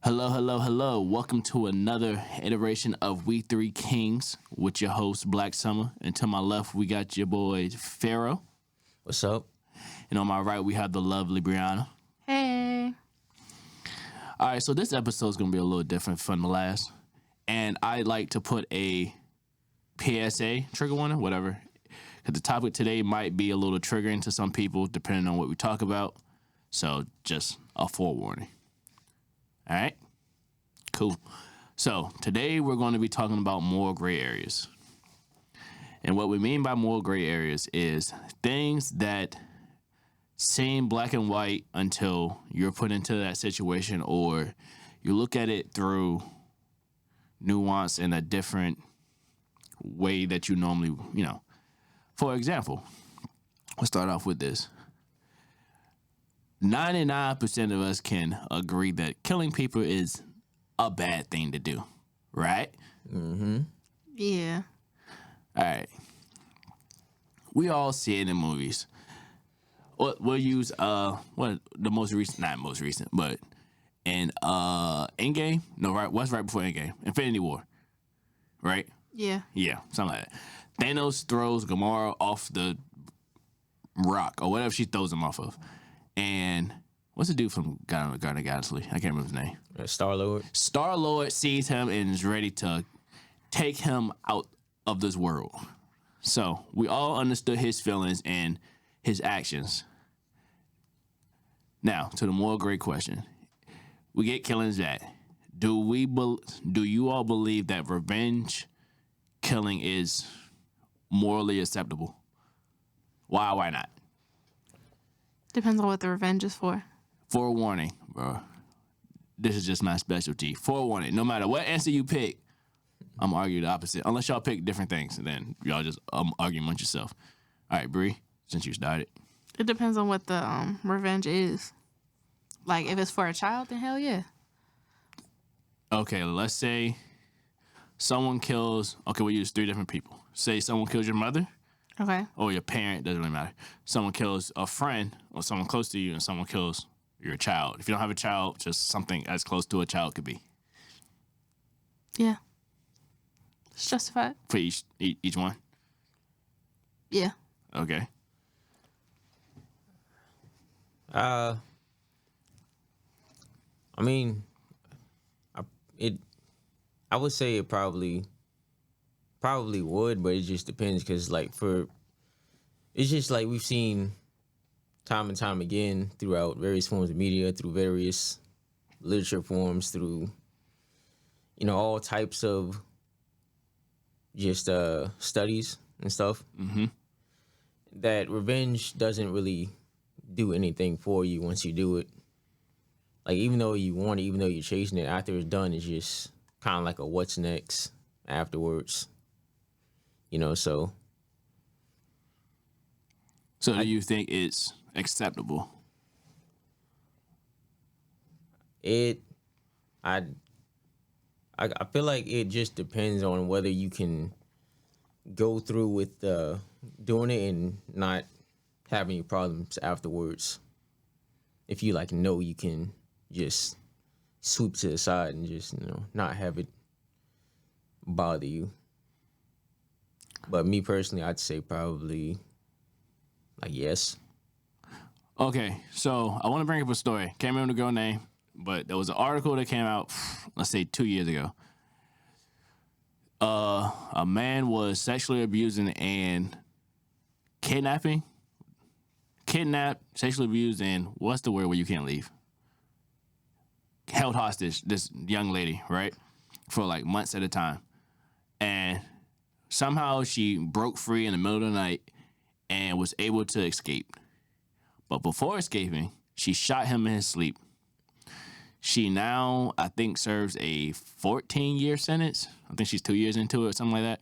Hello, hello, hello. Welcome to another iteration of We3Kingz with your host, Black Summer. And to my left, we got your boy, Pharaoh. What's up? And on my right, we have the lovely Brianna. Hey. All right, so this episode is going to be a little different from the last. And I like to put a PSA, trigger warning, whatever. Because the topic today might be a little triggering to some people, depending on what we talk about. So just a forewarning. All right? Cool. So today we're going to be talking about moral gray areas. And what we mean by moral gray areas is things that seem black and white until you're put into that situation, or you look at it through nuance in a different way that you normally, For example, let's start off with this. 99% of us can agree that killing people is a bad thing to do, right? Mm-hmm. Yeah. All right. We all see it in movies. We'll use not most recent, but in Endgame. No, right. What's right before Endgame? Infinity War. Right? Yeah. Yeah, something like that. Thanos throws Gamora off the rock or whatever she throws him off of. And what's the dude from Guardians of the Galaxy? I can't remember his name. Star-Lord. Star-Lord sees him and is ready to take him out of this world. So we all understood his feelings and his actions. Now, to the more great question. We get killings that. Do you all believe that revenge killing is morally acceptable? Why not? Depends on what the revenge is for. Forewarning, bro. This is just my specialty. Forewarning. No matter what answer you pick, I'm arguing the opposite. Unless y'all pick different things, and then y'all just argue amongst yourself. All right, Bree, since you started. It depends on what the revenge is. Like, if it's for a child, then hell yeah. Okay, let's say someone kills... Okay, we'll use 3 different people. Say someone kills your mother. Okay. Or your parent, doesn't really matter. Someone kills a friend or someone close to you, and someone kills your child. If you don't have a child, just something as close to a child could be. Yeah. It's justified. For each one? Yeah. Okay. I would say it probably would, but it just depends because, it's just like we've seen time and time again throughout various forms of media, through various literature forms, through, all types of just studies and stuff, that revenge doesn't really do anything for you once you do it. Like, even though you want it, even though you're chasing it, after it's done, it's just kind of like a what's next afterwards. So do you think it's acceptable? I feel like it just depends on whether you can go through with doing it and not have any problems afterwards. If you know you can just sweep to the side and just not have it bother you. But me personally, I'd say probably yes. Okay, so I want to bring up a story. Can't remember the girl name, but there was an article that came out, let's say 2 years ago. A man was sexually abusing and kidnapped, sexually abused, and what's the word where you can't leave? Held hostage this young lady, right? For months at a time. And somehow she broke free in the middle of the night and was able to escape. But before escaping, she shot him in his sleep. She now, I think, serves a 14-year sentence. I think she's 2 years into it or something like that.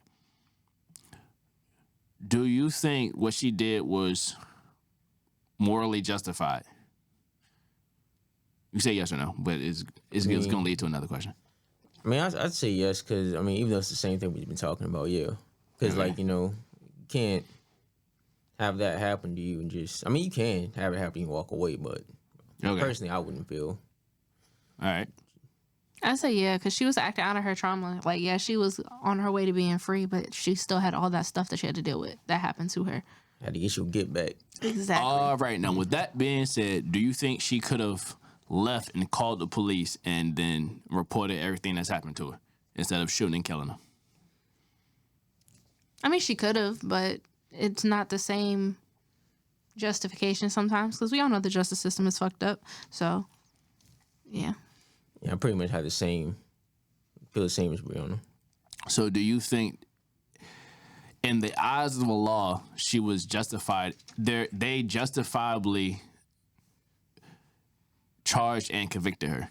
Do you think what she did was morally justified? You say yes or no, but it's going to lead to another question. I'd say yes, because, even though it's the same thing we've been talking about, yeah. Because, you can't have that happen to you and just... you can have it happen and walk away, but personally, I wouldn't feel... All right. I say yeah, because she was acting out of her trauma. Like, yeah, she was on her way to being free, but she still had all that stuff that she had to deal with that happened to her. Had to get your get back. Exactly. All right. Now, with that being said, do you think she could have left and called the police and then reported everything that's happened to her instead of shooting and killing her? I mean, she could have, but it's not the same justification sometimes because we all know the justice system is fucked up. So, yeah. Yeah, I pretty much had feel the same as Brianna. So do you think, in the eyes of the law, she was justified? They justifiably charged and convicted her?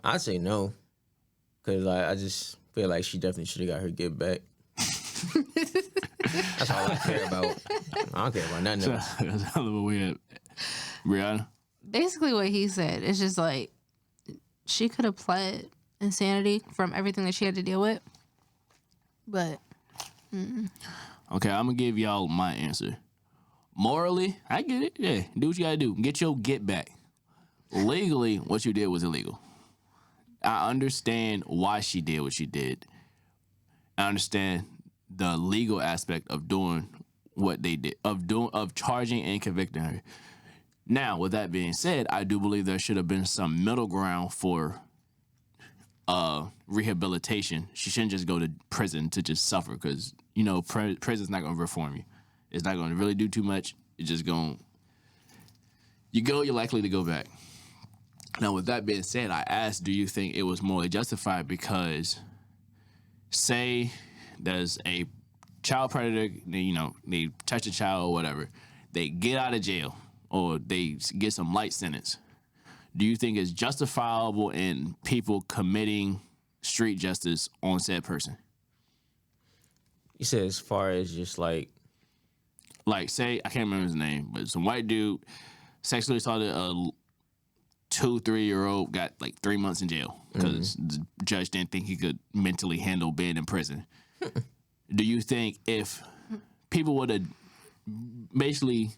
I'd say no, because I just feel like she definitely should have got her get back. That's all I care about. I don't care about nothing else. That's a hell of a weird. Brianna? Basically, what he said is just like she could have pled insanity from everything that she had to deal with, but. Okay, I'm gonna give y'all my answer. Morally, I get it. Yeah, do what you gotta do. Get your get back. Legally, what you did was illegal. I understand why she did what she did. I understand the legal aspect of doing what they did, of charging and convicting her. Now, with that being said, I do believe there should have been some middle ground for rehabilitation. She shouldn't just go to prison to just suffer because, you know, prison's not going to reform you. It's not going to really do too much. It's just going to... You go, you're likely to go back. Now, with that being said, I asked, do you think it was morally justified? Because, say there's a child predator, they touch a child or whatever, they get out of jail or they get some light sentence. Do you think it's justifiable in people committing street justice on said person? You said as far as just like, say, I can't remember his name, but some white dude sexually assaulted a 2-3-year-old, got like 3 months in jail because the judge didn't think he could mentally handle being in prison. Do you think if people would have basically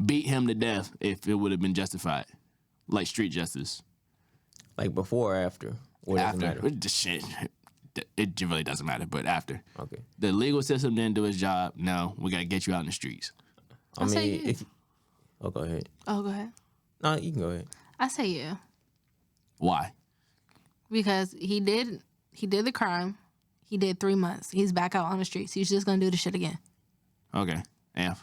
beat him to death, if it would have been justified, like street justice? like before or after? Or doesn't After. matter? Shit, it really doesn't matter, but after. Okay. The legal system didn't do its job. No, we got to get you out in the streets. I say mean, yeah. Oh, go ahead. Oh, go ahead. No, you can go ahead. I say yeah. Why? Because he did the crime. He did 3 months. He's back out on the streets. He's just gonna do the shit again. Okay. Amp.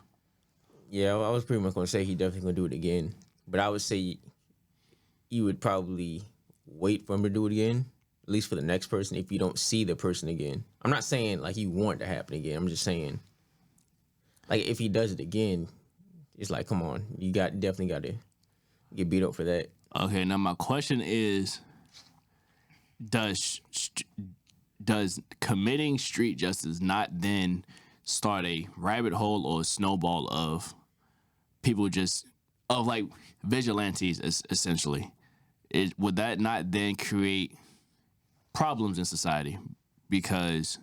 Yeah, I was pretty much going to say he definitely going to do it again. But I would say you would probably wait for him to do it again, at least for the next person, if you don't see the person again. I'm not saying like you want it to happen again. I'm just saying, like, if he does it again, it's like, come on, you definitely got to get beat up for that. Okay, now my question is, does committing street justice not then start a rabbit hole or a snowball of people of like vigilantes essentially? Would that not then create problems in society? Because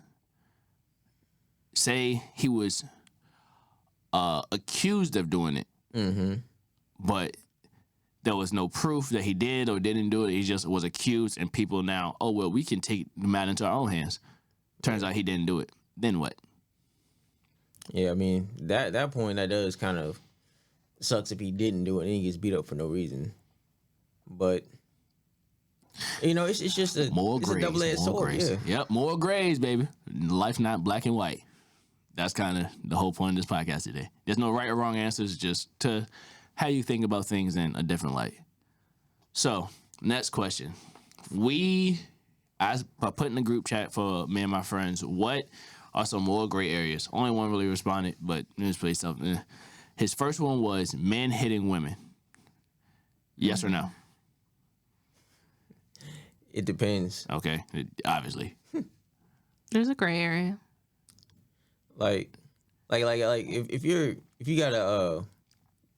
say he was accused of doing it, but there was no proof that he did or didn't do it. He just was accused, and people now, oh, well, we can take the matter into our own hands. Turns out he didn't do it. Then what? Yeah, I mean, that point, that does kind of sucks if he didn't do it and he gets beat up for no reason. But, you know, it's just a double-edged sword. Grays. Yeah. Yep, more grays, baby. Life not black and white. That's kind of the whole point of this podcast today. There's no right or wrong answers, just to how you think about things in a different light. So, next question. I put in the group chat for me and my friends, what are some more gray areas? Only one really responded, but let's play something. His first one was men hitting women. Yes or no? It depends. Okay, obviously. There's a gray area. Like if you gotta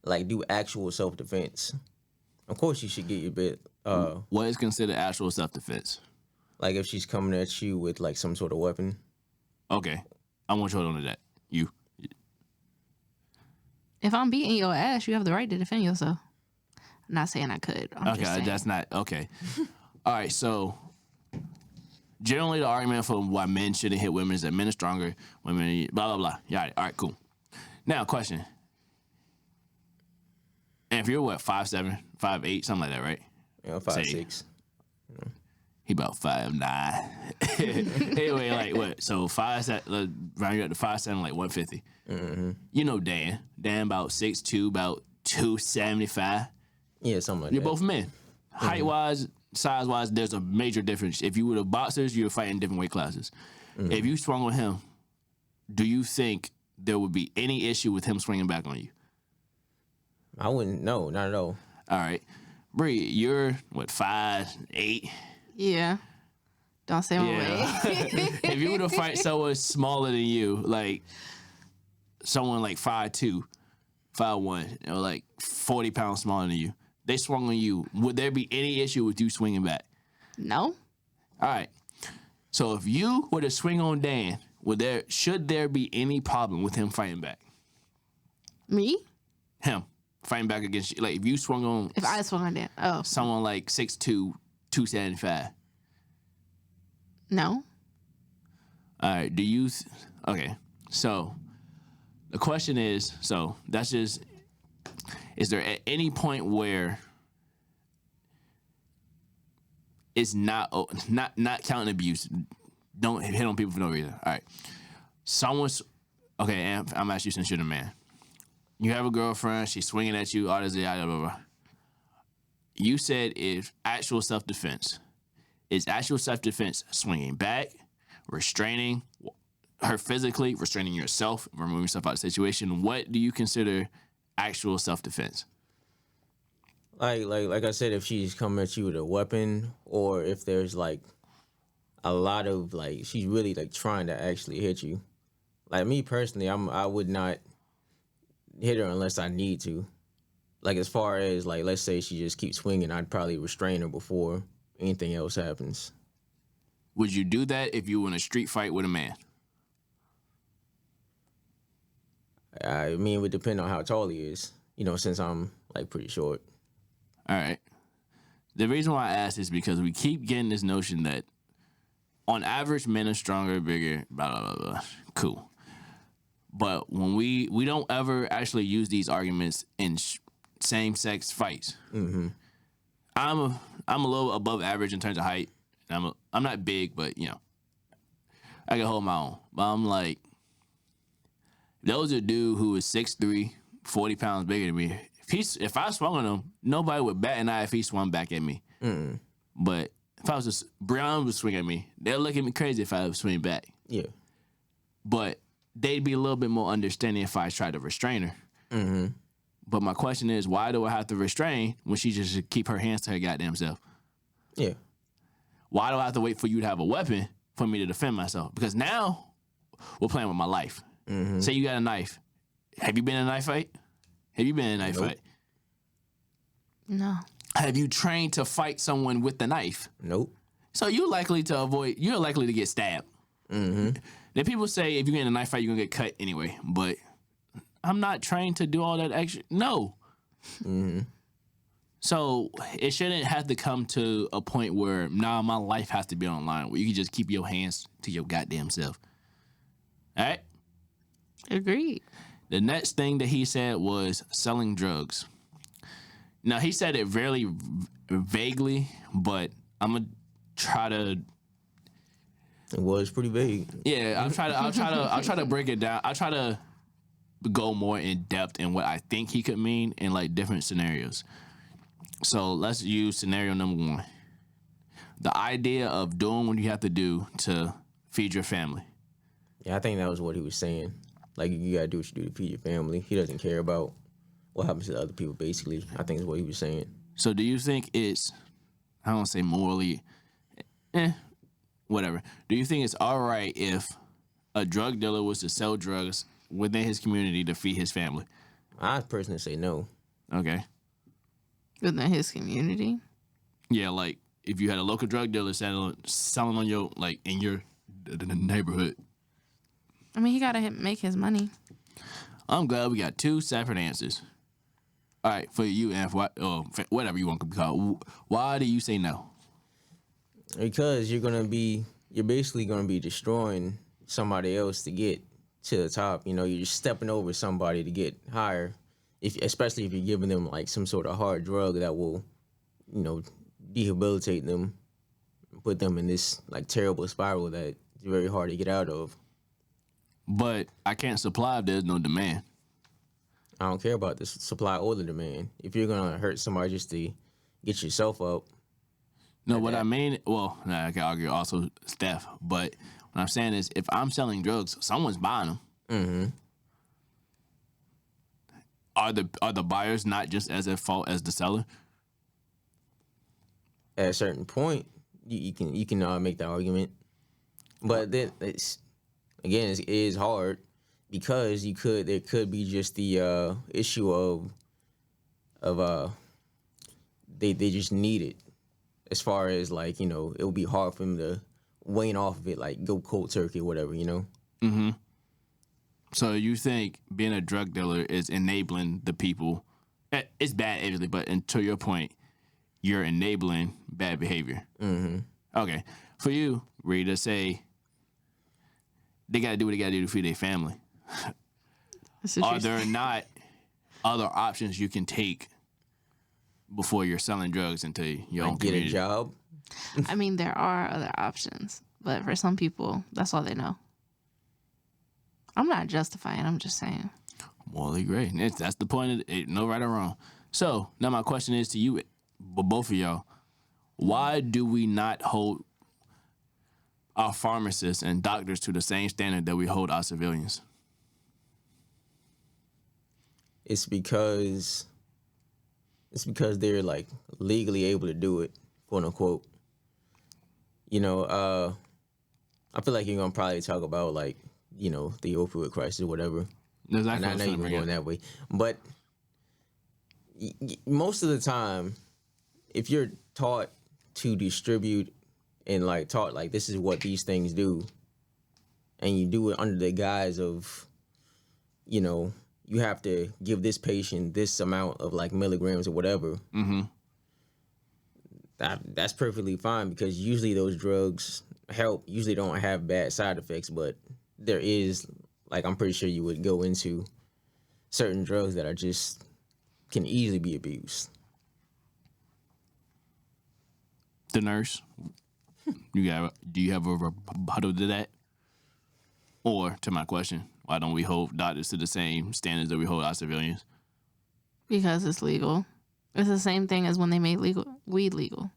like do actual self-defense, of course you should get your bit. What is considered actual self-defense? Like if she's coming at you with like some sort of weapon. Okay, I want you to hold on to that. You. If I'm beating your ass, you have the right to defend yourself. not saying I could. I'm just Okay, saying. that's not okay. All right, so generally the argument for why men shouldn't hit women is that men are stronger, women blah blah blah. Yeah, all right, cool. Now, question. And if you're what, 5'7", 5'8", something like that, right? Yeah, Say- 5'6". He about 5'9". Anyway, like what? So 5'7", round you up to 5'7", like 150. You know Dan. Dan about 6'2", about 275. Yeah, something like You're that. both men. Height wise, size wise, there's a major difference. If you were the boxers, you're fighting different weight classes. If you swung on him, do you think there would be any issue with him swinging back on you? I wouldn't. No, not at all. All right. Bree, you're what, 5'8"? Yeah. Don't say my way. If you were to fight someone smaller than you, like someone like 5'2", 5'1", or like 40 pounds smaller than you, they swung on you, would there be any issue with you swinging back? No. All right. So if you were to swing on Dan, should there be any problem with him fighting back? Me? Him fighting back against you. Like if you swung on If I swung on Dan. Oh, someone like 6'2", 275. no. All right. Okay. So the question is, that's just, is there at any point where it's not counting abuse? Don't hit on people for no reason. All right. Okay, and I'm asking you since you're the man. You have a girlfriend, she's swinging at you, all this, blah, blah, blah. You said if actual self-defense. Is actual self-defense swinging back, restraining her physically, restraining yourself, removing yourself out of the situation? What do you consider actual self-defense? Like I said, if she's coming at you with a weapon, or if there's like a lot of like she's really like trying to actually hit you. Like me personally, I would not hit her unless I need to. Like as far as like let's say she just keeps swinging, I'd probably restrain her before anything else happens. Would you do that if you were in a street fight with a man? I mean, it would depend on how tall he is. You know, since I'm like pretty short. All right. The reason why I ask is because we keep getting this notion that on average, men are stronger, bigger, blah, blah, blah, blah. Cool. But when we don't ever actually use these arguments in same-sex fights. Mm-hmm. I'm a little above average in terms of height. I'm not big, but, you know, I can hold my own. But I'm like, there was a dude who was 6'3", 40 pounds bigger than me. If I swung on him, nobody would bat an eye if he swung back at me. Mm-mm. But if I was just, Brian would swing at me, they'd look at me crazy if I would swing back. Yeah. But they'd be a little bit more understanding if I tried to restrain her. Mm-hmm. But my question is, why do I have to restrain when she just should keep her hands to her goddamn self? Yeah. Why do I have to wait for you to have a weapon for me to defend myself? Because now we're playing with my life. Mm-hmm. Say you got a knife. Have you been in a knife fight? Have you been in a knife Nope. fight? No. Have you trained to fight someone with the knife? Nope. So you're likely to get stabbed. Mm-hmm. Then people say if you get in a knife fight, you're going to get cut anyway. But I'm not trained to do all that extra. No. Mm-hmm. So it shouldn't have to come to a point where, my life has to be online, where you can just keep your hands to your goddamn self. All right? Agreed. The next thing that he said was selling drugs. Now, he said it very vaguely, but I'm going to try to... It was pretty vague. Yeah, I'll try to break it down. I'll try to go more in depth in what I think he could mean in like different scenarios. So let's use scenario number 1. The idea of doing what you have to do to feed your family. Yeah, I think that was what he was saying. Like, you gotta do what you do to feed your family. He doesn't care about what happens to other people, basically. I think is what he was saying. So do you think it's, I don't want to say morally, whatever. Do you think it's all right if a drug dealer was to sell drugs within his community to feed his family? I personally say no. Okay. Within his community. Yeah, like if you had a local drug dealer selling on your, like in your neighborhood. I mean, he gotta make his money. I'm glad we got 2 separate answers. All right, for you and for whatever you want to be called, why do you say no? Because you're basically gonna be destroying somebody else to get to the top. You know, you're just stepping over somebody to get higher. Especially if you're giving them like some sort of hard drug that will, you know, rehabilitate them, put them in this like terrible spiral that it's very hard to get out of. But I can't supply if there's no demand. I don't care about the supply or the demand. If you're gonna hurt somebody just to get yourself up. No, what I mean, well, I can argue also Steph, but what I'm saying is if I'm selling drugs, someone's buying them. Mm-hmm. Are the buyers not just as at fault as the seller? At a certain point, you can make that argument, but then it is hard because there could be just the issue of they just need it. As far as like, you know, it would be hard for them to wane off of it, like go cold turkey or whatever, you know. Mm-hmm. So you think being a drug dealer is enabling the people? It's bad, actually, but to your point, you're enabling bad behavior. Mm-hmm. Okay. For you, Rita, say they got to do what they got to do to feed their family. Are there not other options you can take before you're selling drugs into your own Get community? a job? I mean, there are other options, but for some people, that's all they know. I'm not justifying. I'm just saying. Morally great. That's the point of it. No right or wrong. So now my question is to you, both of y'all. Why do we not hold our pharmacists and doctors to the same standard that we hold our civilians? It's because they're like legally able to do it, quote unquote. You know, I feel like you're gonna probably talk about like, you know, the opioid crisis or whatever. Exactly. And I know you're going that way, but most of the time, if you're taught to distribute and like taught like this is what these things do, and you do it under the guise of, you know, you have to give this patient this amount of like milligrams or whatever. Mm-hmm. That's perfectly fine because usually those drugs usually don't have bad side effects, but there is, like, I'm pretty sure you would go into certain drugs that are just can easily be abused. The nurse, do you have a rebuttal to that? Or to my question, why don't we hold doctors to the same standards that we hold our civilians? Because it's legal. It's the same thing as when they made weed legal,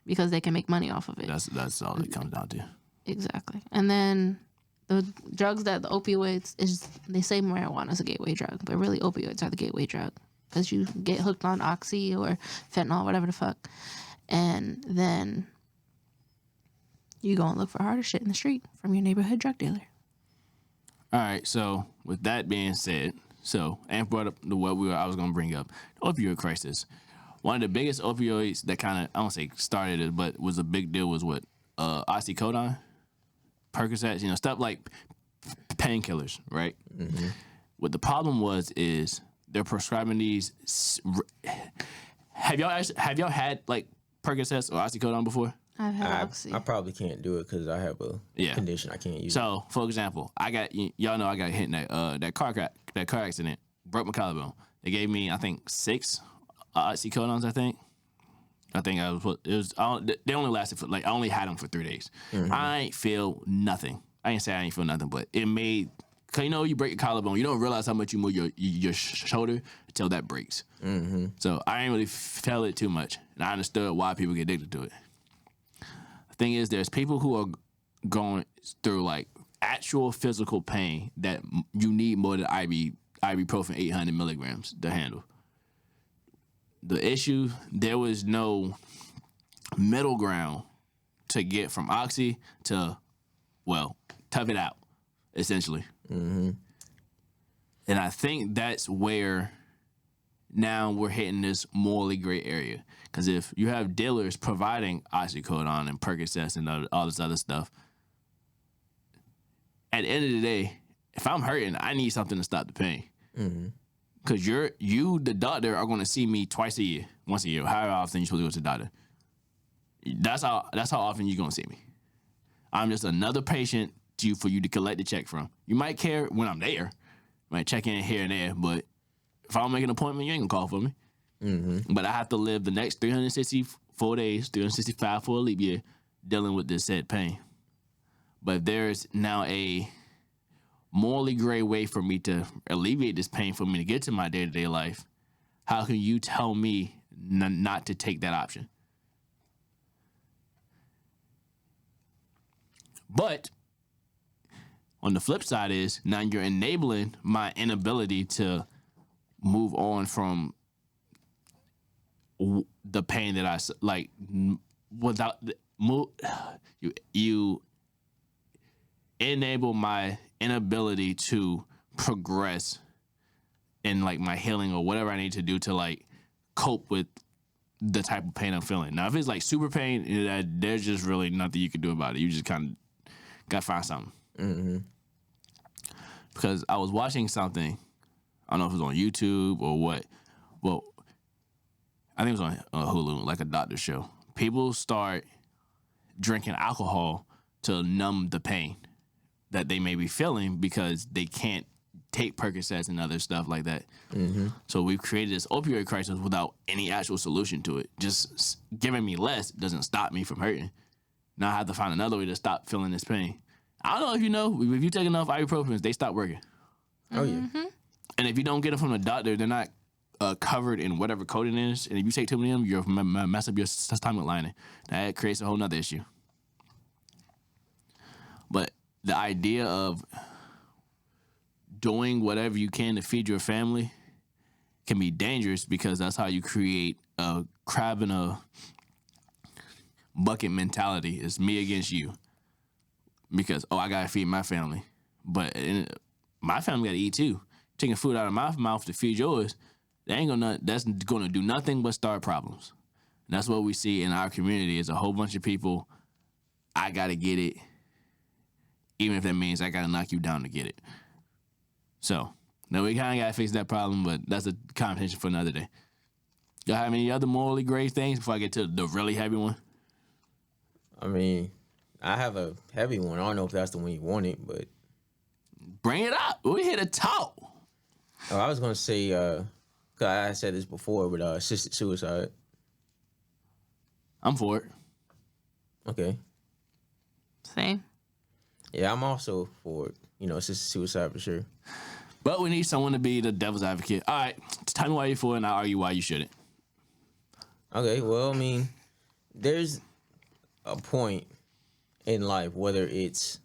because they can make money off of it. That's all it comes down to. Exactly. And then the drugs the opioids is, they say marijuana is a gateway drug, but really opioids are the gateway drug because you get hooked on oxy or fentanyl, whatever the fuck, and then you go and look for harder shit in the street from your neighborhood drug dealer. All right, so with that being said, Ann brought up I was going to bring up, the opioid crisis. One of the biggest opioids that kind of, I don't say started it, but was a big deal was what? Oxycodone, Percocets, you know, stuff like painkillers, right? Mm-hmm. What the problem is they're prescribing these. Have y'all had like Percocets or Oxycodone before? I've had Oxy. I probably can't do it because I have a condition I can't use. So, for example, I got hit in that car accident, broke my collarbone. They gave me, I think, 6 oxycodones. They only lasted for I only had them for 3 days. Mm-hmm. I ain't feel nothing. I ain't say I ain't feel nothing, but it made, cause you break your collarbone, you don't realize how much you move your shoulder until that breaks. Mm-hmm. So I ain't really felt it too much, and I understood why people get addicted to it. Thing is, there's people who are going through like actual physical pain that you need more than ibuprofen 800 milligrams to handle. The issue, there was no middle ground to get from oxy to, tough it out, essentially. Mm-hmm. And I think that's where now we're hitting this morally gray area. Because if you have dealers providing oxycodone and Percocets and all this other stuff, at the end of the day, if I'm hurting, I need something to stop the pain. Mm-hmm. Because the doctor, are going to see me twice a year, once a year, however often you're supposed to go to the doctor. That's how often you're going to see me. I'm just another patient for you to collect the check from. You might care when I'm there. You might check in here and there, but if I don't make an appointment, you ain't going to call for me. Mm-hmm. But I have to live the next 364 days, 365 for a leap year, dealing with this said pain. But there's now a morally gray way for me to alleviate this pain, for me to get to my day-to-day life. How can you tell me not to take that option? But on the flip side is, now you're enabling my inability to move on from the pain that I like without you enable my inability to progress in like my healing or whatever I need to do to like cope with the type of pain I'm feeling. Now, if it's like super pain, there's just really nothing you can do about it. You just kind of gotta find something. Mm-hmm. Because I was watching something, I don't know if it was on YouTube or what. Well, I think it was on Hulu, like a doctor show. People start drinking alcohol to numb the pain that they may be feeling because they can't take Percocets and other stuff like that. Mm-hmm. So we've created this opioid crisis without any actual solution to it. Just giving me less doesn't stop me from hurting. Now I have to find another way to stop feeling this pain. I don't know if you know, if you take enough ibuprofen, they stop working. Oh, yeah. Mm-hmm. And if you don't get it from the doctor, they're not covered in whatever coating is. And if you take too many of them, you'll mess up your stomach lining. That creates a whole nother issue. But the idea of doing whatever you can to feed your family can be dangerous, because that's how you create a crab in a bucket mentality. It's me against you. Because, I got to feed my family. But my family got to eat too. Taking food out of my mouth to feed yours, that's going to do nothing but start problems. And that's what we see in our community, is a whole bunch of people, I got to get it, even if that means I got to knock you down to get it. So, now we kind of got to fix that problem, but that's a conversation for another day. Y'all have any other morally gray things before I get to the really heavy one? I mean, I have a heavy one. I don't know if that's the one you wanted, but... Bring it up. We're here to talk. Oh, I was going to say, cause I said this before, but assisted suicide. I'm for it. Okay. Same. Yeah, I'm also for it. Assisted suicide for sure. But we need someone to be the devil's advocate. All right, tell me why you're for it, and I'll argue why you shouldn't. Okay, well, I mean, there's a point in life, whether it's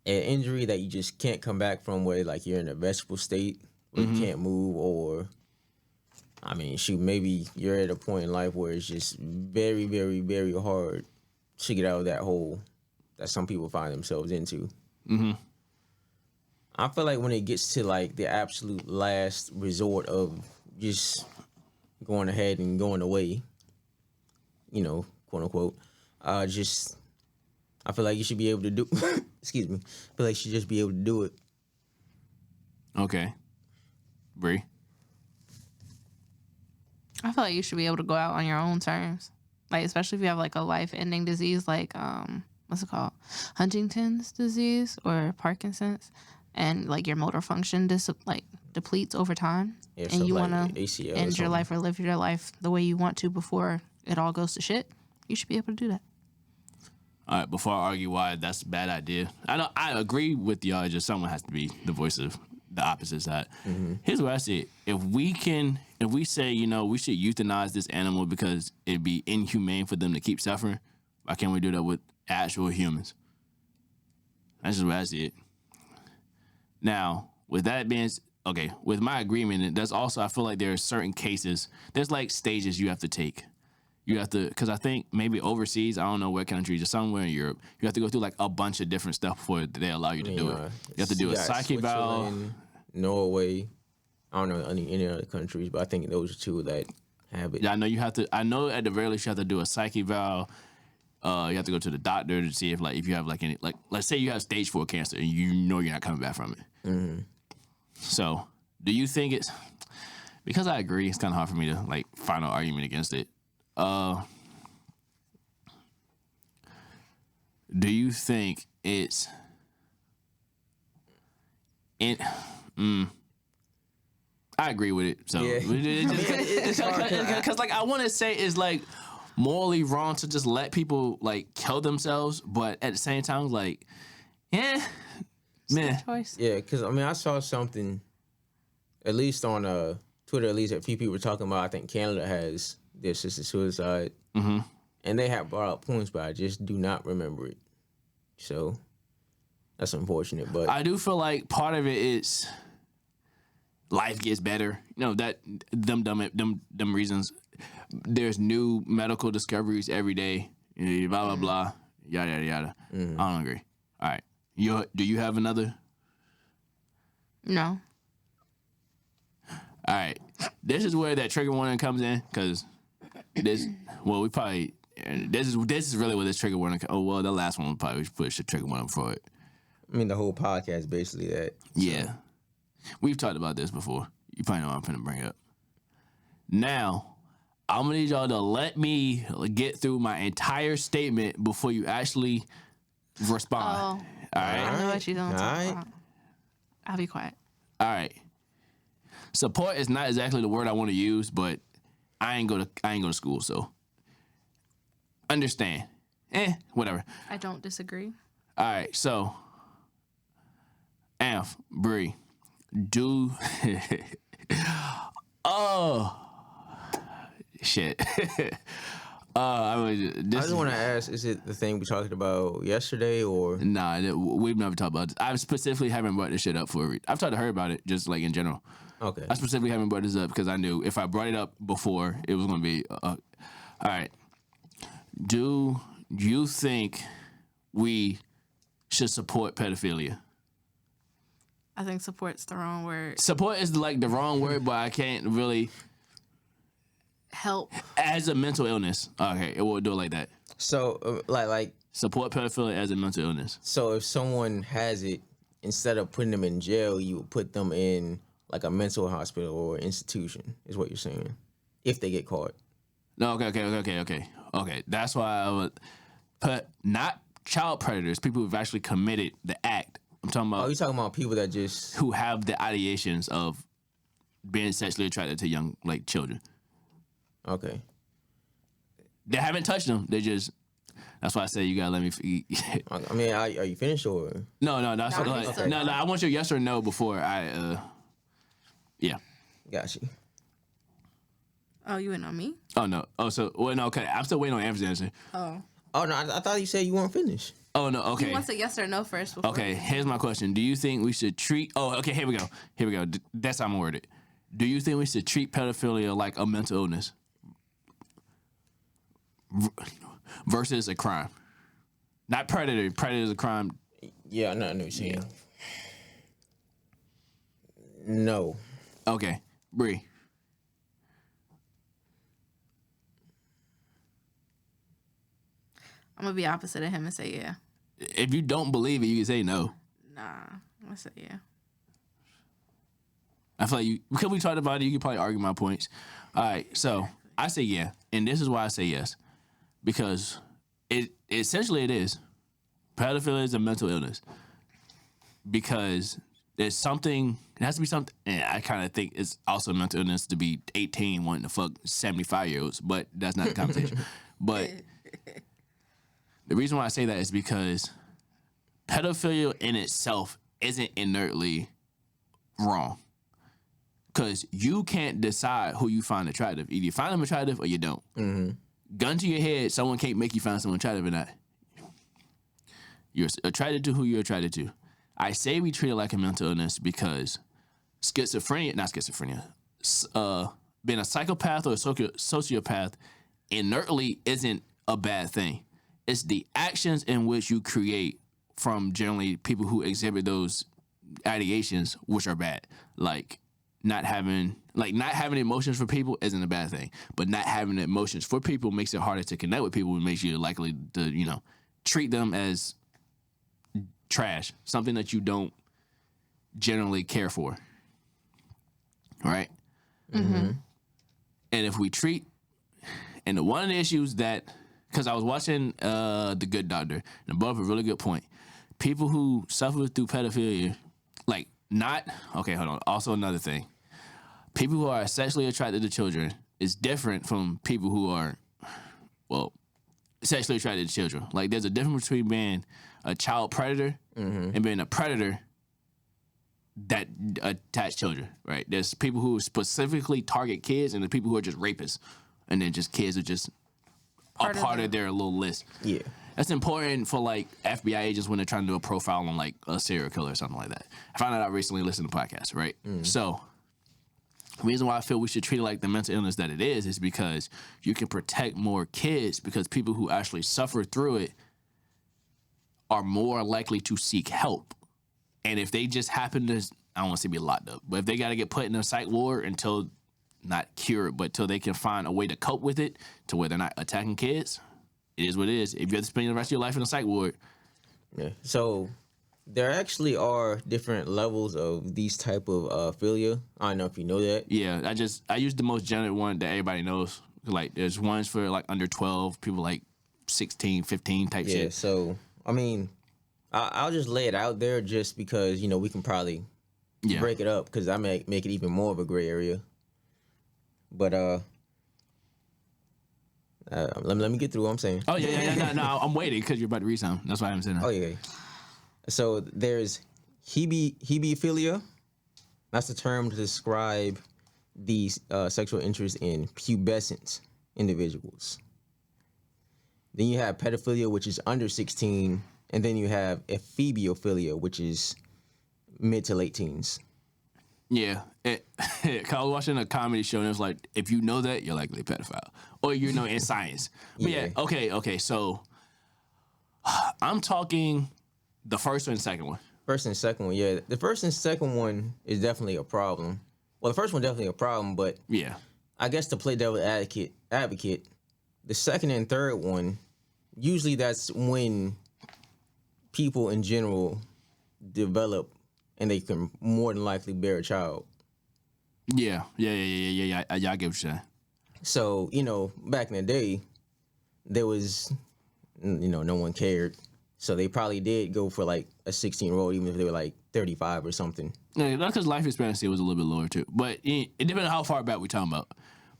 an injury that you just can't come back from, where like you're in a vegetable state where you can't move, or I mean, maybe you're at a point in life where it's just very, very, very hard to get out of that hole that some people find themselves into. Mm-hmm. I feel like when it gets to like the absolute last resort of just going ahead and going away, quote unquote, I feel like you should be able to do. Excuse me. I feel like you should just be able to do it. Okay. Bree? I feel like you should be able to go out on your own terms. Like, especially if you have like a life-ending disease, like what's it called? Huntington's disease or Parkinson's, and like your motor function depletes over time, Yeah, and you like want to ACL end your life or live your life the way you want to before it all goes to shit. You should be able to do that. All right, before I argue why that's a bad idea, I agree with y'all. Just someone has to be the voice of the opposite side. Mm-hmm. Here's what I see: if we say, we should euthanize this animal because it'd be inhumane for them to keep suffering, why can't we do that with actual humans? That's just what I see it. Now, with that being okay, with my agreement, that's also, I feel like there are certain cases. There's like stages you have to take. You have to, because I think maybe overseas, I don't know what countries, or somewhere in Europe, you have to go through like a bunch of different stuff before they allow you to do it. You have to do a psych eval. Norway, I don't know any other countries, but I think those are two that have it. Yeah, I know you have to. I know at the very least you have to do a psych eval. You have to go to the doctor to see if you have any, let's say you have stage 4 cancer and you're not coming back from it. Mm-hmm. So Do you think it's because I agree? It's kind of hard for me to like find an argument against it. Do you think it's in? I agree with it. So because like I want to say it's like morally wrong to just let people like kill themselves, but at the same time, like, man. Choice. Yeah, because I mean, I saw something, at least on Twitter, at least a few people were talking about. I think Canada has their assisted suicide, and they have brought up points, but I just do not remember it. So that's unfortunate. But I do feel like part of it is life gets better. You know that them reasons. There's new medical discoveries every day. Blah blah blah. Yada yada yada. I don't agree. All right. Do you have another? No. All right. This is where that trigger warning comes in because this. Well, we probably. This is really where this trigger warning. Oh well, the last one we probably should push the trigger warning for it. I mean, the whole podcast basically that. So. Yeah, we've talked about this before. You probably know what I'm finna bring up. Now, I'm gonna need y'all to let me get through my entire statement before you actually respond. Oh. All right. I know what you're doing. All right. I'll be quiet. All right. Support is not exactly the word I want to use, but I ain't go to school, so understand. Whatever. I don't disagree. All right, so Amph, Bree, do oh shit. I just want to ask: is it the thing we talked about yesterday, or nah? We've never talked about this. I specifically haven't brought this shit up for. I've talked to her about it, just like in general. okay? I specifically haven't brought this up because I knew if I brought it up before, it was gonna be. All right. Do you think we should support pedophilia? I think support's the wrong word. Support is like the wrong word, but I can't really. Help. As a mental illness. Okay, we'll do it like that. So, like, Support pedophilia as a mental illness. so if someone has it, instead of putting them in jail, you would put them in like a mental hospital or institution. Is what you're saying? If they get caught. No, okay. That's why I would put not child predators, people who've actually committed the act. I'm talking about Oh, you talking about people that just who have the ideations of being sexually attracted to young like children. okay. They haven't touched them. They just. That's why I say you gotta let me. I mean, are you finished or? No. That's No, like, okay. no. I want your yes or no before I. Yeah. Got you. Oh, you went on me? Oh no. Oh no. Okay. I'm still waiting on Amber's answer. Oh. Oh no, I thought you said you weren't finished. Oh no. Okay. He wants a yes or no first. Before Okay, here's my question. Do you think we should treat... Oh, okay, here we go. That's how I'm going to word it. Do you think we should treat pedophilia like a mental illness versus a crime? Not predator. Predator is a crime. Yeah, I know what you're saying. No. Okay, Bree. I'm gonna be opposite of him and say yeah. If you don't believe it, you can say no. Nah, I'm gonna say yeah. I feel like because we talked about it, you can probably argue my points. All right, so I say yeah, and this is why I say yes. Because it essentially it is. Pedophilia is a mental illness. Because there's something, it has to be something, and I kind of think it's also a mental illness to be 18 wanting to fuck 75-year-olds, but that's not the conversation. But the reason why I say that is because pedophilia in itself isn't inertly wrong. Because you can't decide who you find attractive. Either you find them attractive or you don't. Mm-hmm. Gun to your head, someone can't make you find someone attractive or not. You're attracted to who you're attracted to. I say we treat it like a mental illness because being a psychopath or a sociopath inertly isn't a bad thing. It's the actions in which you create from generally people who exhibit those ideations which are bad. Like not having emotions for people isn't a bad thing, but not having emotions for people makes it harder to connect with people and makes you likely to, treat them as trash, something that you don't generally care for. right? Mm-hmm. And if we treat, and one of the issues that, because I was watching The Good Doctor, and it brought up a really good point. People who suffer through pedophilia, like okay, hold on. Also another thing. People who are sexually attracted to children is different from people who are, sexually attracted to children. Like, there's a difference between being a child predator and being a predator that attach children, right? There's people who specifically target kids, and there's people who are just rapists, and then just kids are just a part of their little list. Yeah. That's important for, like, FBI agents when they're trying to do a profile on, like, a serial killer or something like that. I found that out recently listening to podcasts, right? So, the reason why I feel we should treat it like the mental illness that it is because you can protect more kids, because people who actually suffer through it are more likely to seek help. And if they just happen to, I don't want to say be locked up, but if they got to get put in a psych ward until, not cured, but till they can find a way to cope with it to where they're not attacking kids, it is what it is. If you have to spend the rest of your life in a psych ward. Yeah. So there actually are different levels of these type of philia. I don't know if you know that. Yeah, I use the most generic one that everybody knows. Like, there's ones for, like, under 12, people like 16, 15 type shit. Yeah, so, I mean, I'll just lay it out there just because, we can probably break it up, because I make it even more of a gray area. But, let me get through what I'm saying. Oh, yeah. No, I'm waiting because you're about to read something. That's why I'm saying that. Oh, yeah. So there's hebephilia. That's the term to describe the sexual interest in pubescent individuals. Then you have pedophilia, which is under 16. And then you have ephebophilia, which is mid to late teens. Yeah. I was watching a comedy show, and it was like, if you know that, you're likely a pedophile. Or in science. But yeah, okay, so I'm talking the first one and second one. First and second one, yeah. The first and second one is definitely a problem. Well, the first one definitely a problem, but yeah, I guess to play devil advocate, the second and third one, usually that's when people in general develop and they can more than likely bear a child. Yeah. I get what you're saying. So, back in the day, there was, no one cared. So they probably did go for like a 16-year-old, even if they were like 35 or something. Yeah, that's because life expectancy was a little bit lower too. But it depends on how far back we're talking about.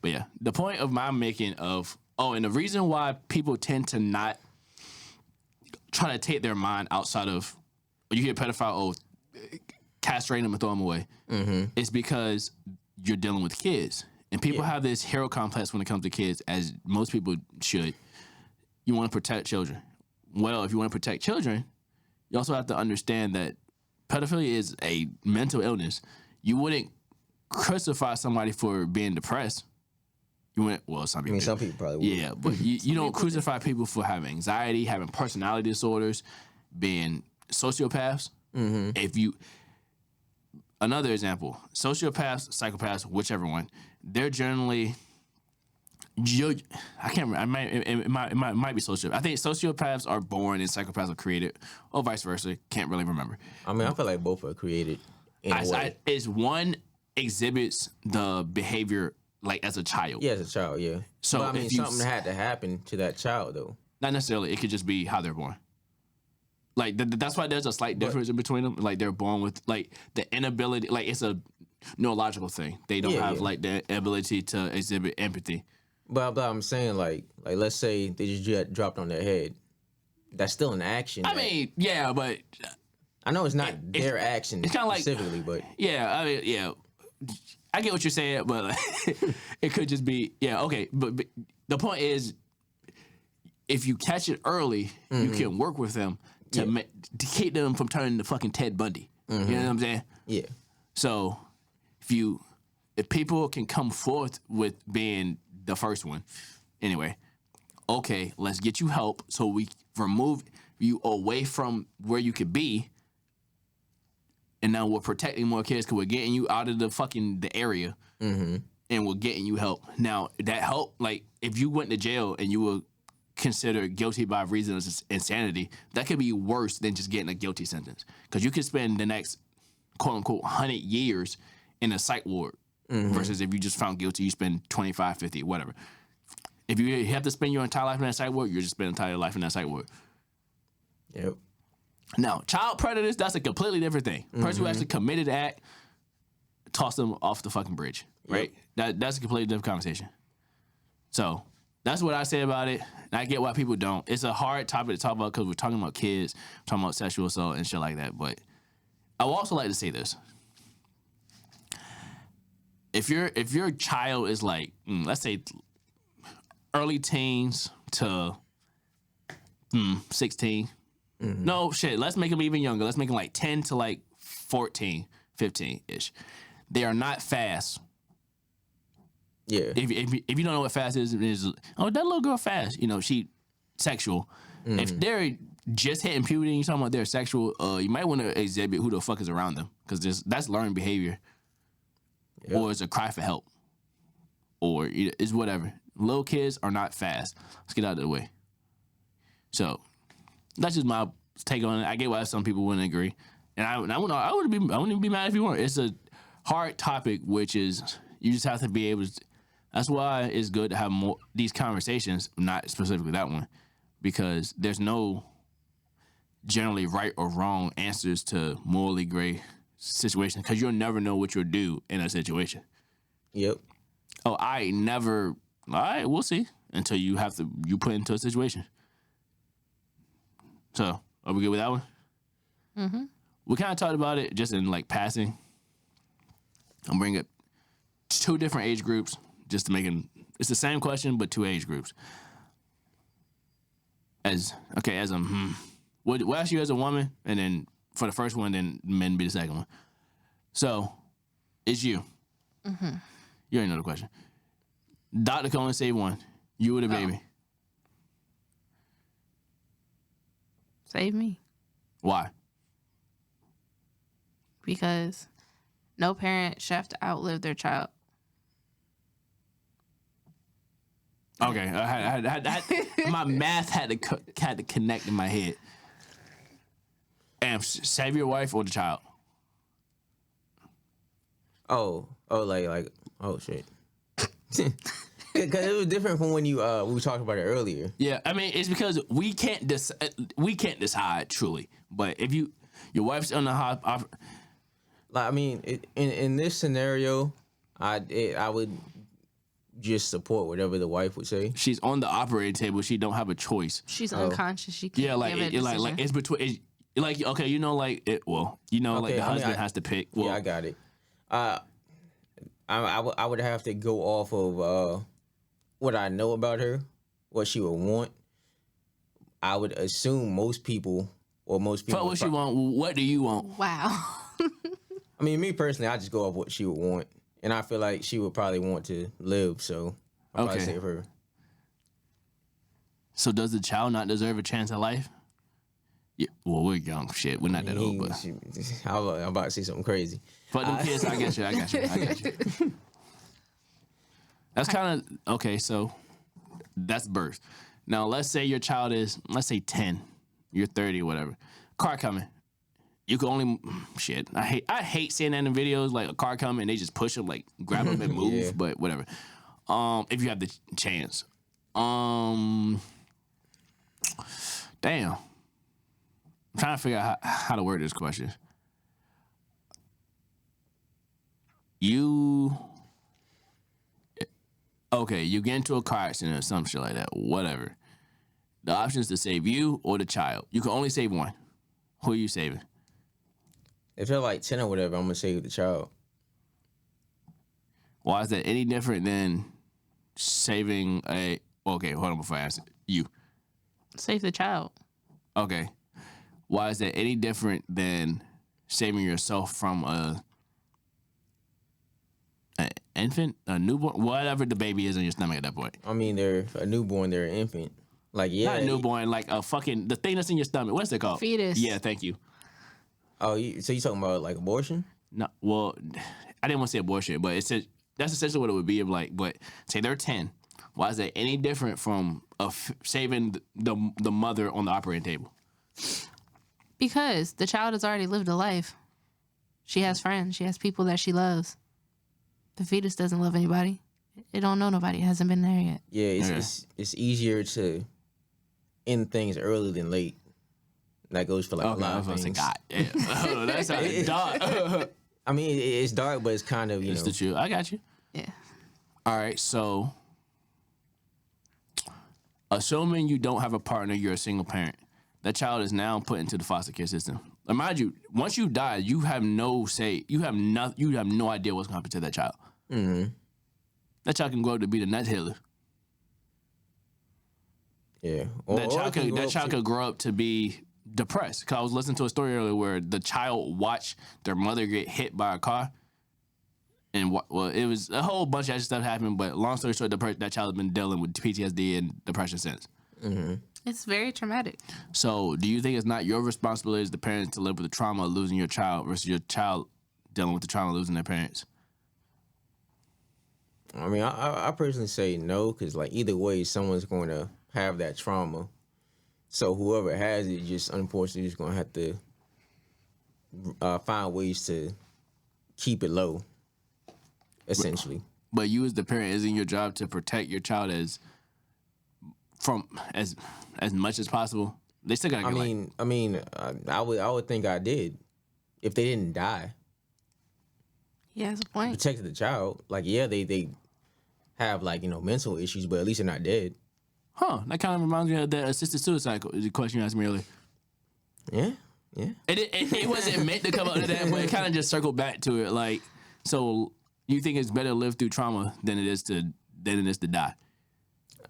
But yeah, the point of my making of, and the reason why people tend to not try to take their mind outside of, you hear pedophile, castrate them and throw them away. It's because you're dealing with kids. And people have this hero complex when it comes to kids, as most people should. You want to protect children. Well, if you want to protect children, you also have to understand that pedophilia is a mental illness. You wouldn't crucify somebody for being depressed. You wouldn't, some people. Some people probably would. Yeah, but you don't crucify people for having anxiety, having personality disorders, being sociopaths. Another example, sociopaths, psychopaths, whichever one, they're generally, I can't remember, it might be sociopaths. I think sociopaths are born and psychopaths are created, or vice versa. Can't really remember. I mean, I feel like both are created in a way. Is one exhibits the behavior like as a child. Yeah, as a child, yeah. So but, I mean, something had to happen to that child, though. Not necessarily. It could just be how they're born. Like, that's why there's a slight difference in between them. Like, they're born with, like, the inability, like, it's a neurological thing. They don't have, like, the ability to exhibit empathy. But I'm saying, like, let's say they just dropped on their head. That's still an action. I mean, yeah, but... I know it's not their action it's kind of like, specifically, but... Yeah, I mean, yeah. I get what you're saying, but like, it could just be... Yeah, okay. But the point is, if you catch it early, you can work with them to keep them from turning to fucking Ted Bundy. You know what I'm saying? Yeah. So if people can come forth with being the first one, anyway, okay, let's get you help so we remove you away from where you could be, and now we're protecting more kids because we're getting you out of the area, and we're getting you help. Now that help, like if you went to jail and you were considered guilty by reason of insanity, that could be worse than just getting a guilty sentence, because you could spend the next quote unquote 100 years in a psych ward versus if you just found guilty, you spend 25, 50, whatever. If you have to spend your entire life in that psych ward, you're just spending entire life in that psych ward. Yep. Now, child predators, that's a completely different thing. Person who actually committed the act, toss them off the fucking bridge, right? That's a completely different conversation. So that's what I say about it. And I get why people don't. It's a hard topic to talk about because we're talking about kids, talking about sexual assault and shit like that. But I would also like to say this. If your child is like, let's say early teens to 16, no shit, let's make them even younger. Let's make them like 10 to like 14, 15-ish. They are not fast. Yeah. If you don't know what fast is, oh, that little girl fast. You know, she sexual. If they're just hitting puberty and you're talking about they're sexual, you might want to exhibit who the fuck is around them because that's learned behavior. Yep. Or it's a cry for help. Or it's whatever. Little kids are not fast. Let's get out of the way. So that's just my take on it. I get why some people wouldn't agree. And I wouldn't be mad if you weren't. It's a hard topic, which is you just have to be able to. That's why it's good to have more these conversations, not specifically that one, because there's no generally right or wrong answers to morally gray situations, because you'll never know what you'll do in a situation. Yep. Oh, all right, we'll see until you put into a situation. So, are we good with that one? Mm-hmm. We kind of talked about it just in like passing. I'm bringing up 2 different age groups just to make it. It's the same question, but 2 age groups. We'll ask you as a woman, and then for the first one, then men be the second one. So, it's you. Mm-hmm. You already know the question. Doctor can only save one. You or the baby. Save me. Why? Because no parent should have to outlive their child. Okay, my math had to connect in my head. And save your wife or the child. Oh, shit. Because it was different from when we were talking about it earlier. Yeah, I mean, it's because we can't decide truly. But if your wife's on the hot, I mean, in this scenario, I would just support whatever the wife would say. She's on the operating table. She don't have a choice. She's unconscious. She can't. Yeah, like it's between. Like okay, you know, like it. Well, you know, like the husband has to pick. Well, yeah, I got it. I would have to go off of what I know about her, what she would want. I would assume most people. Fuck what she want. What do you want? Wow. I mean, me personally, I just go off what she would want, and I feel like she would probably want to live. So I'll probably save her. So does the child not deserve a chance at life? Yeah. Well, we're young. Shit, we're not that old. But I'm about to say something crazy. Fuck them kids. I got you. That's kind of okay. So that's birth. Now let's say your child is, let's say 10. You're 30 or whatever. Car coming. You can only shit. I hate seeing that in videos, like a car coming and they just push them, like grab them and move. Yeah. But whatever. If you have the chance. Damn. I'm trying to figure out how to word this question. You get into a car accident or some shit like that. Whatever. The option is to save you or the child. You can only save one. Who are you saving? If they're like 10 or whatever, I'm going to save the child. Why is that any different than saving a... Okay, hold on before I ask you. Save the child. Okay. Why is that any different than saving yourself from an infant, a newborn, whatever the baby is in your stomach at that point? I mean, they're a newborn, they're an infant. Like, yeah. Not a newborn, like a fucking, the thing that's in your stomach. What's it called? Fetus. Yeah, thank you. Oh, so you talking about like abortion? No, well, I didn't want to say abortion, but that's essentially what it would be of like, but say they're 10. Why is that any different from saving the mother on the operating table? Because the child has already lived a life. She has friends. She has people that she loves. The fetus doesn't love anybody. It don't know nobody. It hasn't been there yet. Yeah, it's easier to end things early than late. That goes for like a lot of things. God, yeah. That sounds dark. I mean, it's dark, but it's kind of, It's the truth. I got you. Yeah. All right, so assuming you don't have a partner, you're a single parent. That child is now put into the foster care system. Mind you, once you die, you have no say. You have no idea what's going to happen to that child. Mm-hmm. That child can grow up to be the nut hitter. Yeah. That child could grow up to be depressed. Because I was listening to a story earlier where the child watched their mother get hit by a car. And it was a whole bunch of stuff happened. But long story short, that child has been dealing with PTSD and depression since. Mm-hmm. It's very traumatic. So do you think it's not your responsibility as the parents to live with the trauma of losing your child versus your child dealing with the trauma of losing their parents? I mean, I personally say no, because like either way, someone's going to have that trauma. So whoever has it, just unfortunately, is going to have to find ways to keep it low, essentially. But you as the parent, isn't your job to protect your child as much as possible? They still gotta get I would think I did if they didn't die. Yeah, that's a point. Protected the child. Like, yeah, they have like, mental issues, but at least they're not dead. Huh? That kind of reminds me of that assisted suicide the question you asked me earlier. Yeah. It wasn't meant to come up to that, but it kind of just circled back to it. Like, so you think it's better to live through trauma than it is to die?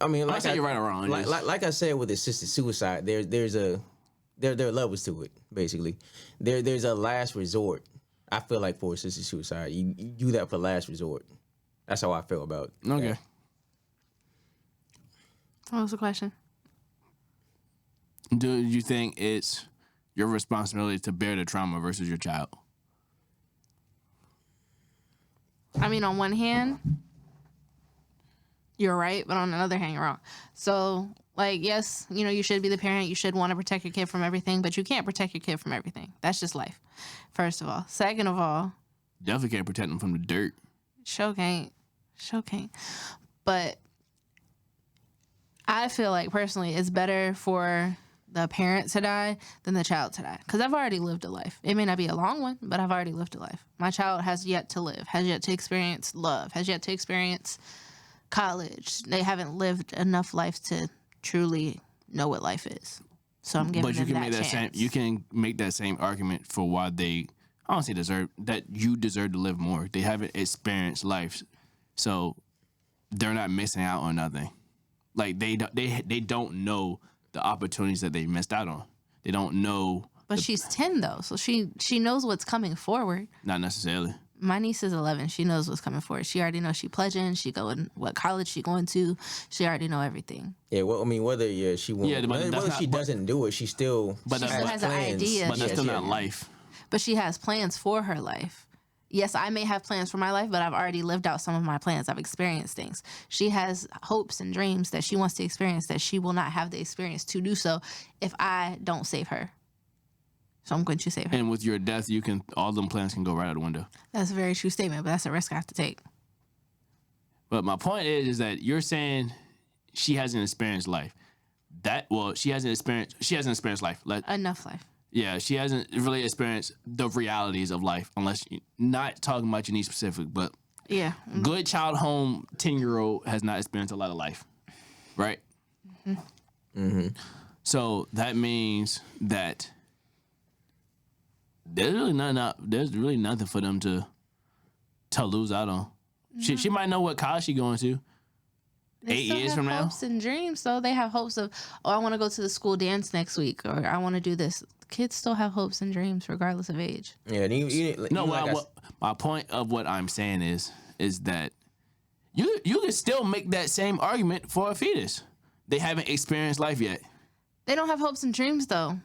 I mean, like you're right or wrong. Like I said with assisted suicide, there are levels to it. Basically, there's a last resort. I feel like for assisted suicide, you do that for last resort. That's how I feel about it. Okay. Yeah. What was the question? Do you think it's your responsibility to bear the trauma versus your child? I mean, on one hand, you're right, but on the other hand, you're wrong. So, like, yes, you should be the parent. You should want to protect your kid from everything, but you can't protect your kid from everything. That's just life, first of all. Second of all, definitely can't protect them from the dirt. Sure can't. But I feel like, personally, it's better for the parent to die than the child to die. Because I've already lived a life. It may not be a long one, but I've already lived a life. My child has yet to live, has yet to experience love, has yet to experience college. They haven't lived enough life to truly know what life is. So I'm giving them that chance. You can make that same argument for why they, I don't say you deserve to live more. They haven't experienced life, so they're not missing out on nothing. Like they don't know the opportunities that they missed out on. They don't know. But she's 10 though, so she knows what's coming forward. Not necessarily. My niece is 11. She knows what's coming forward. She already knows she pledging. She going what college she going to. She already know everything. Yeah, well, I mean, whether she won't, whether she doesn't do it, she still has an idea. But that's still not life. But she has plans for her life. Yes, I may have plans for my life, but I've already lived out some of my plans. I've experienced things. She has hopes and dreams that she wants to experience that she will not have the experience to do so if I don't save her. So I'm going to save her. And with your death, all them plans can go right out the window. That's a very true statement, but that's a risk I have to take. But my point is that you're saying she hasn't experienced life. She hasn't experienced life. Enough life. Yeah, she hasn't really experienced the realities of life, unless not talking about your niece specific, but yeah, good child home 10-year-old has not experienced a lot of life, right? Mm-hmm. So that means that there's really nothing for them to lose out on. Mm-hmm. She might know what college she's going to. They 8 years from now, hopes and dreams. So they have hopes of, I want to go to the school dance next week, or I want to do this. Kids still have hopes and dreams, regardless of age. Yeah. My point of what I'm saying is that you can still make that same argument for a fetus. They haven't experienced life yet. They don't have hopes and dreams though.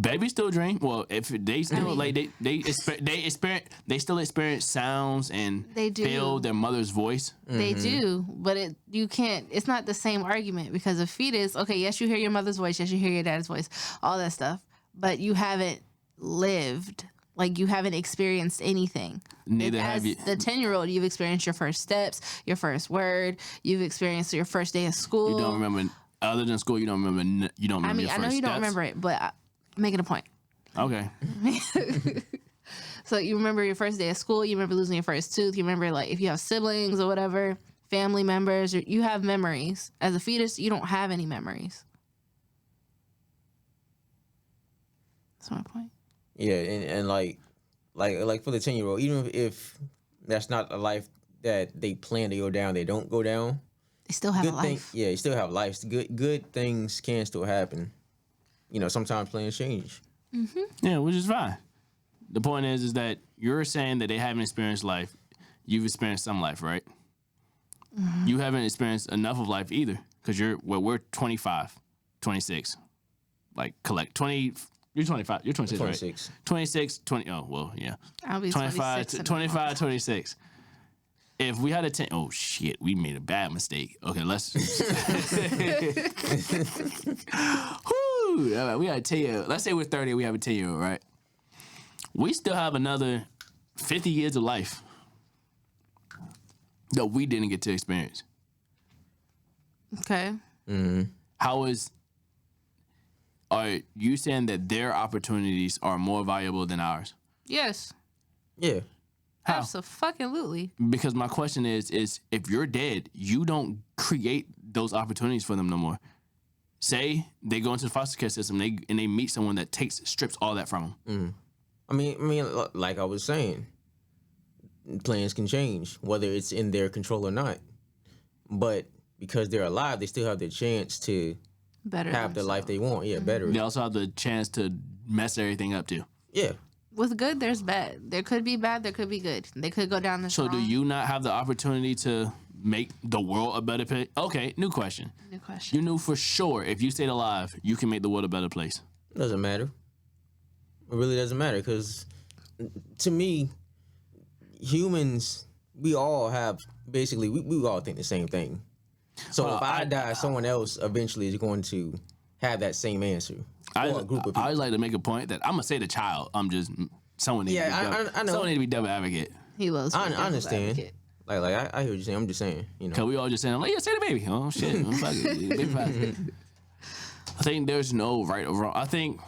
Babies still dream. Well, if they still they still experience sounds and they feel their mother's voice. They do, but you can't. It's not the same argument because a fetus. Okay, yes, you hear your mother's voice. Yes, you hear your dad's voice. All that stuff, but you haven't lived Like, you haven't experienced anything. Neither have you. The 10-year-old, you've experienced your first steps, your first word. You've experienced your first day of school. You don't remember, other than school, you don't remember your first steps? I know you don't remember it, but I'm making a point. Okay. So you remember your first day of school. You remember losing your first tooth. You remember, like, if you have siblings or whatever, family members, or you have memories. As a fetus, you don't have any memories. That's my point. Yeah, and like for the 10-year-old, even if that's not a life that they plan to go down, they don't go down. They still have a life. You still have life. Good things can still happen. Sometimes plans change. Mm-hmm. Yeah, which is fine. The point is that you're saying that they haven't experienced life. You've experienced some life, right? Mm-hmm. You haven't experienced enough of life either, because we're 25, 26. Like, collect 20. You're 25. You're 26, 26. Right? 26, 20. Oh, well, yeah. I'll be 25, 25, 26. If we had a 10, oh shit, we made a bad mistake. Okay, let's. Whoo! All right, we got a 10-year-old. Let's say we're 30, we have a 10-year-old, right? We still have another 50 years of life that we didn't get to experience. Okay. Mm-hmm. Are you saying that their opportunities are more valuable than ours? Yes. Yeah. How? Absolutely. Because my question is if you're dead, you don't create those opportunities for them no more. Say they go into the foster care system and they meet someone that strips all that from them. I mean, like I was saying, plans can change, whether it's in their control or not. But because they're alive, they still have the chance to have the life they want. Yeah, better. They also have the chance to mess everything up too. Yeah. With good, there's bad. There could be bad, there could be good. They could go down this So wrong. do you not have the opportunity to make the world a better place? Okay, new question. You knew for sure if you stayed alive, you can make the world a better place. Doesn't matter. It really doesn't matter, because to me, humans, we all have, basically, we all think the same thing. So if I die, someone else eventually is going to have that same answer. Or a group of people. I like to make a point that I'm going to say the child. I'm just, someone needs to be I know. Someone needs to be devil advocate. He loves I understand. advocate. Like I hear what you're saying. I'm just saying, Because we all just saying, like, yeah, say the baby. Oh, shit. Oh, fuck it. Baby fine. I think there's no right or wrong. I think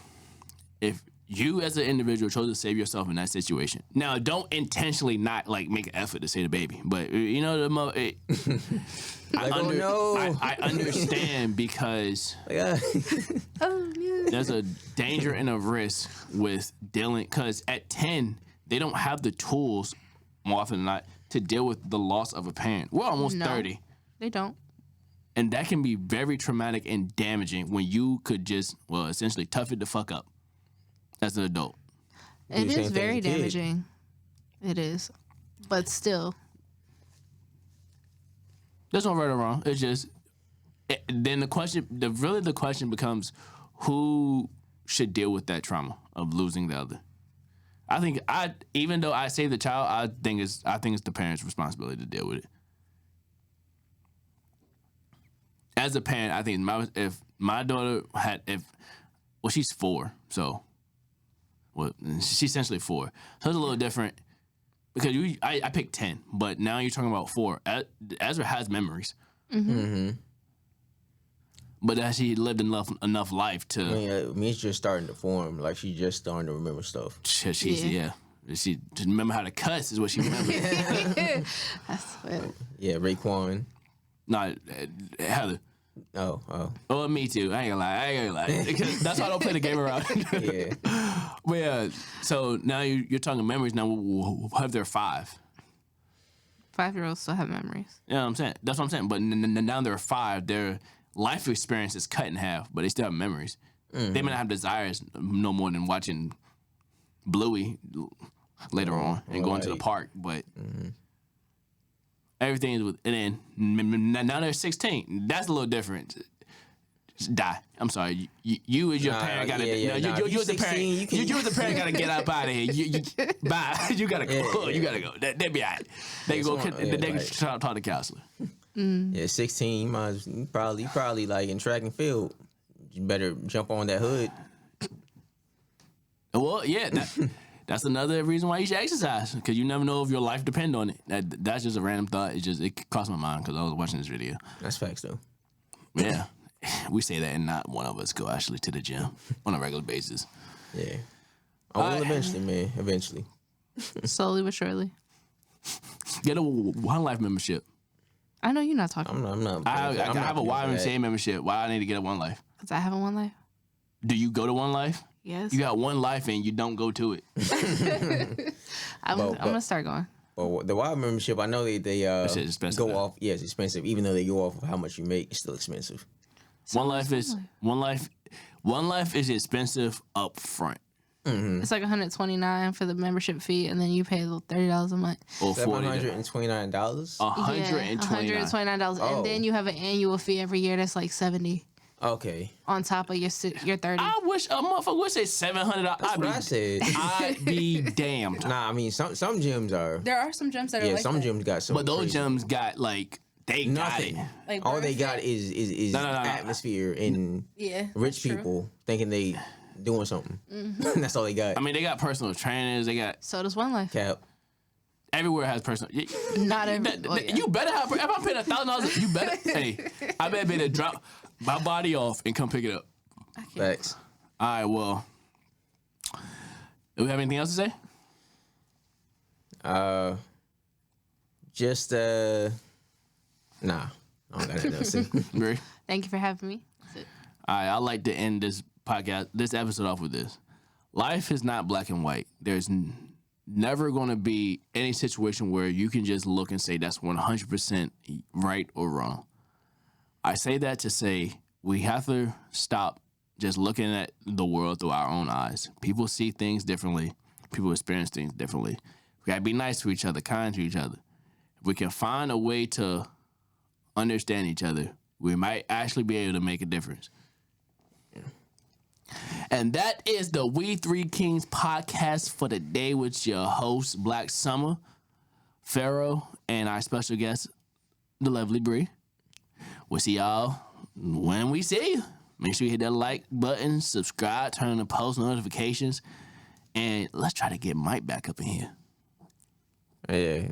if you as an individual chose to save yourself in that situation. Now, don't intentionally not, like, make an effort to save the baby. But, I understand because there's a danger and a risk with dealing, because at 10, they don't have the tools, more often than not, to deal with the loss of a parent. We're almost 30. They don't. And that can be very traumatic and damaging when you could just, essentially tough it the fuck up as an adult. It is very damaging. It is. But still. There's no right or wrong. It's just, then the question becomes, who should deal with that trauma of losing the other? I think even though I say the child, I think it's the parent's responsibility to deal with it. As a parent, I think if my daughter she's 4, so she's essentially 4. So it's a little different because I picked 10, but now you're talking about 4. Ezra has memories. Mm-hmm. But as she lived enough life to... I mean, it's just starting to form. Like, she's just starting to remember stuff. She to remember how to cuss is what she remembers. I swear. Yeah, Raekwon. No, Heather. Oh, me too. I ain't gonna lie. Because that's why I don't play the game around. Yeah. But yeah, so now you're talking memories. Now, what if they're 5? 5-year-olds still have memories. You know what I'm saying? That's what I'm saying. But now they're 5. Their life experience is cut in half, but they still have memories. Mm-hmm. They may not have desires no more than watching Bluey later on and going to the park, but everything is with. And then now they're 16. That's a little different. Just die. I'm sorry. You as your parent gotta. You as a parent. You as a parent gotta get up out of here. Bye. You gotta go. You gotta go. They'll be all right. They can go. They can talk to the counselor. Yeah, 16. You probably like in track and field. You better jump on that hood. Well, yeah, that's That's another reason why you should exercise, because you never know if your life depend on it. That's just a random thought. It crossed my mind because I was watching this video. That's facts, though. Yeah. We say that and not one of us go actually to the gym on a regular basis. Yeah. I will eventually, man. Eventually. Slowly but surely. Get a One Life membership. I know you're not talking. I'm not. I have a YMCA membership. Why I need to get a One Life? Because I have a One Life. Do you go to One Life? Yes. You got one life and you don't go to it. I'm going to start going. Well, the wild membership, I know they shit's expensive, go though. off. Yeah, it's expensive. Even though they go off of how much you make, it's still expensive. One Life is expensive up front. It's like $129 for the membership fee, and then you pay $30 a month. Or $729. $129. Oh. And then you have an annual fee every year that's like $70 Okay. on top of your $30. I wish a motherfucker would say $700. That's what I said. I'd be damned. Nah, I mean some gyms are. There are some gyms that are like some that. gyms got some. But those crazy. gyms got like they Nothing. got it. Like All they Burger got Fit. is No. atmosphere and Yeah, rich that's true. people thinking they doing something. That's all they got. I mean, they got personal trainers. They got So does One Life. Cap. everywhere has personal. Not every. Oh, yeah. You better have. If I'm paying $1,000, you better. Hey, I better be able to drop my body off and come pick it up. Facts. All right. Well, do we have anything else to say? Just nah. I don't got anything else to say. Agree. Thank you for having me. That's it. All right. I'd like to end this episode off with this. Life is not black and white. There's never going to be any situation where you can just look and say that's 100% right or wrong. I say that to say we have to stop just looking at the world through our own eyes. People see things differently. People experience things differently. We got to be nice to each other, kind to each other. If we can find a way to understand each other, we might actually be able to make a difference. And that is the We3Kingz Podcast for the day with your host, Black Summer, Pharaoh, and our special guest, the lovely Bree. We'll see y'all when we see you. Make sure you hit that like button, subscribe, turn on the post notifications, and let's try to get Mike back up in here. Yeah.